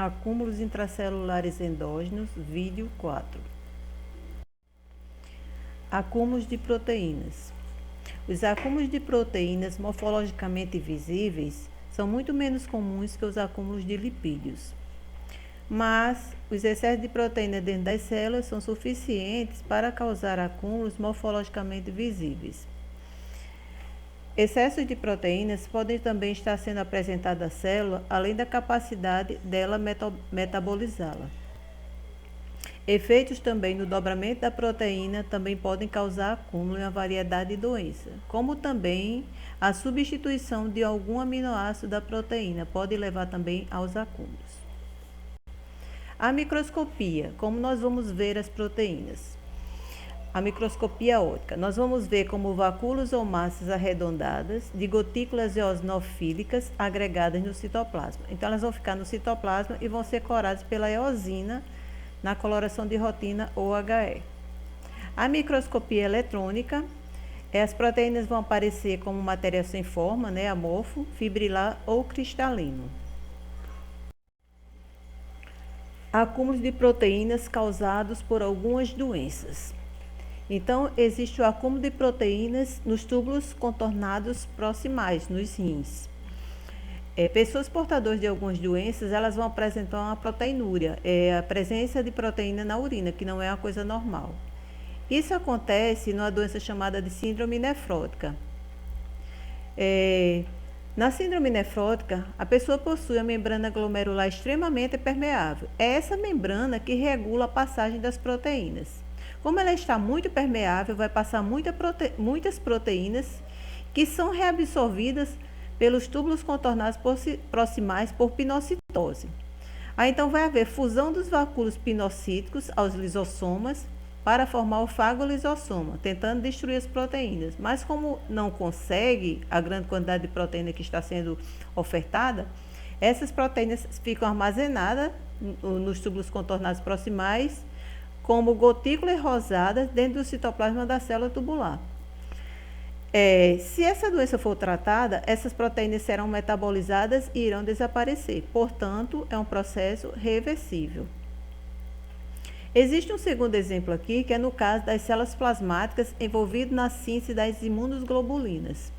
Acúmulos intracelulares endógenos, vídeo 4. Acúmulos de proteínas. Os acúmulos de proteínas morfologicamente visíveis são muito menos comuns que os acúmulos de lipídios. Mas os excessos de proteína dentro das células são suficientes para causar acúmulos morfologicamente visíveis. Excessos de proteínas podem também estar sendo apresentados à célula, além da capacidade dela metabolizá-la. Efeitos também no dobramento da proteína também podem causar acúmulo em uma variedade de doenças, como também a substituição de algum aminoácido da proteína pode levar também aos acúmulos. A microscopia, como nós vamos ver as proteínas? A microscopia óptica. Nós vamos ver como vacúolos ou massas arredondadas de gotículas eosinofílicas agregadas no citoplasma. Então, elas vão ficar no citoplasma e vão ser coloradas pela eosina na coloração de rotina ou HE. A microscopia eletrônica, as proteínas vão aparecer como matéria sem forma, amorfo, fibrilar ou cristalino. Acúmulos de proteínas causados por algumas doenças. Então, existe o acúmulo de proteínas nos túbulos contornados proximais, nos rins. Pessoas portadoras de algumas doenças, elas vão apresentar uma proteinúria, a presença de proteína na urina, que não é uma coisa normal. Isso acontece numa doença chamada de síndrome nefrótica. Na síndrome nefrótica, a pessoa possui a membrana glomerular extremamente permeável. É essa membrana que regula a passagem das proteínas. Como ela está muito permeável, vai passar muitas proteínas que são reabsorvidas pelos túbulos contornados proximais por pinocitose. Aí então vai haver fusão dos vacúolos pinocíticos aos lisossomas para formar o fagolisossoma, tentando destruir as proteínas. Mas como não consegue a grande quantidade de proteína que está sendo ofertada, essas proteínas ficam armazenadas nos túbulos contornados proximais como gotículas rosadas dentro do citoplasma da célula tubular. Se essa doença for tratada, essas proteínas serão metabolizadas e irão desaparecer. Portanto, é um processo reversível. Existe um segundo exemplo aqui, que é no caso das células plasmáticas envolvidas na síntese das imunoglobulinas.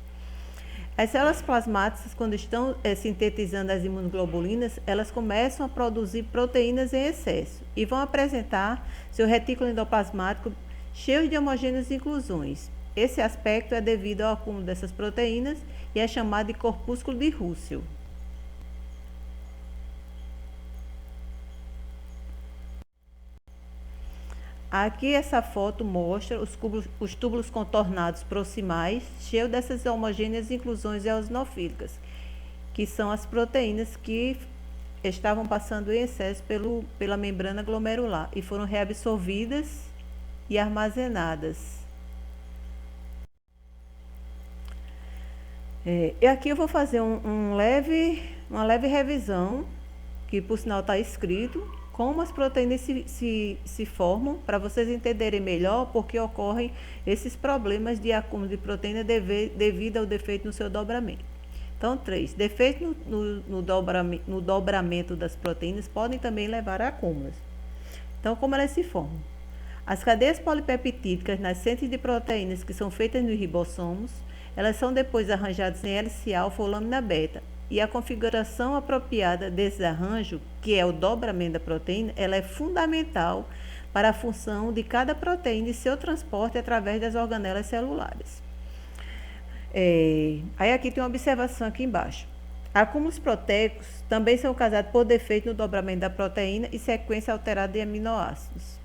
As células plasmáticas, quando estão sintetizando as imunoglobulinas, elas começam a produzir proteínas em excesso e vão apresentar seu retículo endoplasmático cheio de homogêneas inclusões. Esse aspecto é devido ao acúmulo dessas proteínas e é chamado de corpúsculo de Russell. Aqui essa foto mostra os túbulos contornados proximais, cheios dessas homogêneas inclusões eosinofílicas, que são as proteínas que estavam passando em excesso pela membrana glomerular e foram reabsorvidas e armazenadas. E aqui eu vou fazer uma leve revisão, que por sinal está escrito, como as proteínas se formam, para vocês entenderem melhor porque ocorrem esses problemas de acúmulo de proteína devido ao defeito no seu dobramento. Então, 3. Defeitos no dobramento das proteínas podem também levar a acúmulos. Então, como elas se formam? As cadeias polipeptídicas nas centros de proteínas que são feitas nos ribossomos, elas são depois arranjadas em hélice alfa ou lâmina beta. E a configuração apropriada desse arranjo, que é o dobramento da proteína, ela é fundamental para a função de cada proteína e seu transporte através das organelas celulares. Aí aqui tem uma observação aqui embaixo. Acúmulos proteicos também são causados por defeito no dobramento da proteína e sequência alterada de aminoácidos.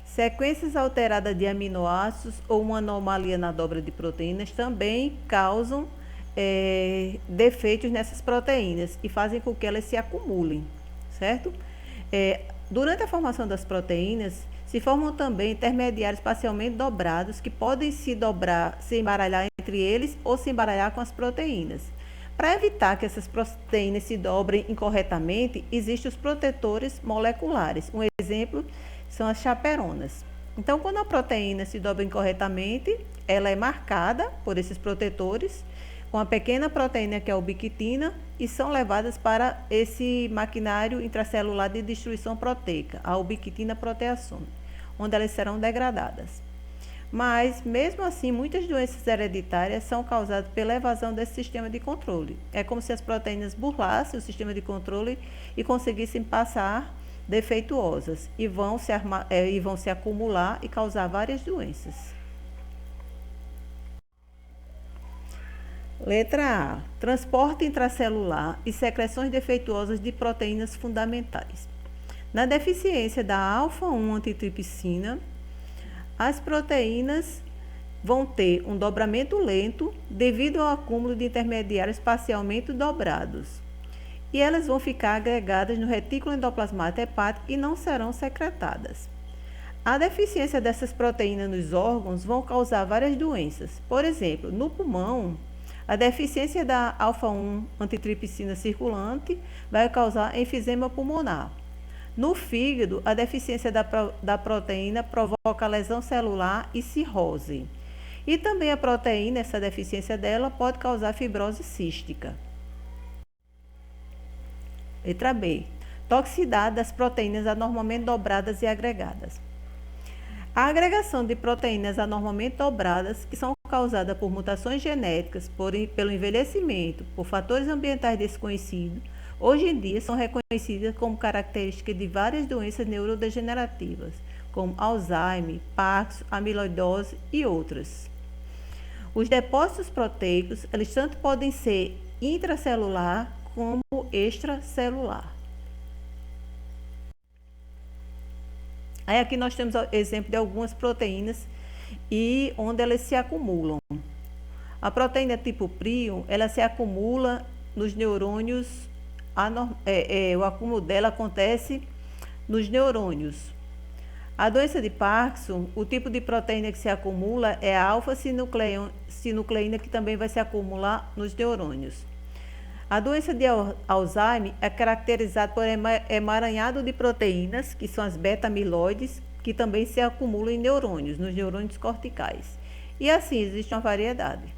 Sequências alteradas de aminoácidos ou uma anomalia na dobra de proteínas também causam defeitos nessas proteínas e fazem com que elas se acumulem, certo? Durante a formação das proteínas, se formam também intermediários parcialmente dobrados que podem se embaralhar entre eles ou se embaralhar com as proteínas. Para evitar que essas proteínas se dobrem incorretamente, existem os protetores moleculares. Um exemplo são as chaperonas. Então, quando a proteína se dobra incorretamente, ela é marcada por esses protetores, com a pequena proteína que é a ubiquitina e são levadas para esse maquinário intracelular de destruição proteica, a ubiquitina proteasome, onde elas serão degradadas. Mas, mesmo assim, muitas doenças hereditárias são causadas pela evasão desse sistema de controle. É como se as proteínas burlassem o sistema de controle e conseguissem passar defeituosas e vão se acumular e causar várias doenças. Letra A. Transporte intracelular e secreções defeituosas de proteínas fundamentais. Na deficiência da alfa-1 antitripsina, as proteínas vão ter um dobramento lento devido ao acúmulo de intermediários parcialmente dobrados. E elas vão ficar agregadas no retículo endoplasmático hepático e não serão secretadas. A deficiência dessas proteínas nos órgãos vão causar várias doenças. Por exemplo, no pulmão, a deficiência da alfa-1 antitripsina circulante vai causar enfisema pulmonar. No fígado, a deficiência da proteína provoca lesão celular e cirrose. E também a proteína, essa deficiência dela, pode causar fibrose cística. Letra B. Toxicidade das proteínas anormalmente dobradas e agregadas. A agregação de proteínas anormalmente dobradas, que são causadas por mutações genéticas, pelo envelhecimento, por fatores ambientais desconhecidos, hoje em dia são reconhecidas como característica de várias doenças neurodegenerativas, como Alzheimer, Parkinson, amiloidose e outras. Os depósitos proteicos, eles tanto podem ser intracelular como extracelular. Aí aqui nós temos exemplo de algumas proteínas e onde elas se acumulam. A proteína tipo prion, ela se acumula nos neurônios, o acúmulo dela acontece nos neurônios. A doença de Parkinson, o tipo de proteína que se acumula é a alfa-sinucleína, que também vai se acumular nos neurônios. A doença de Alzheimer é caracterizada por emaranhado de proteínas, que são as beta-amiloides, que também se acumulam em neurônios, nos neurônios corticais. E assim existe uma variedade.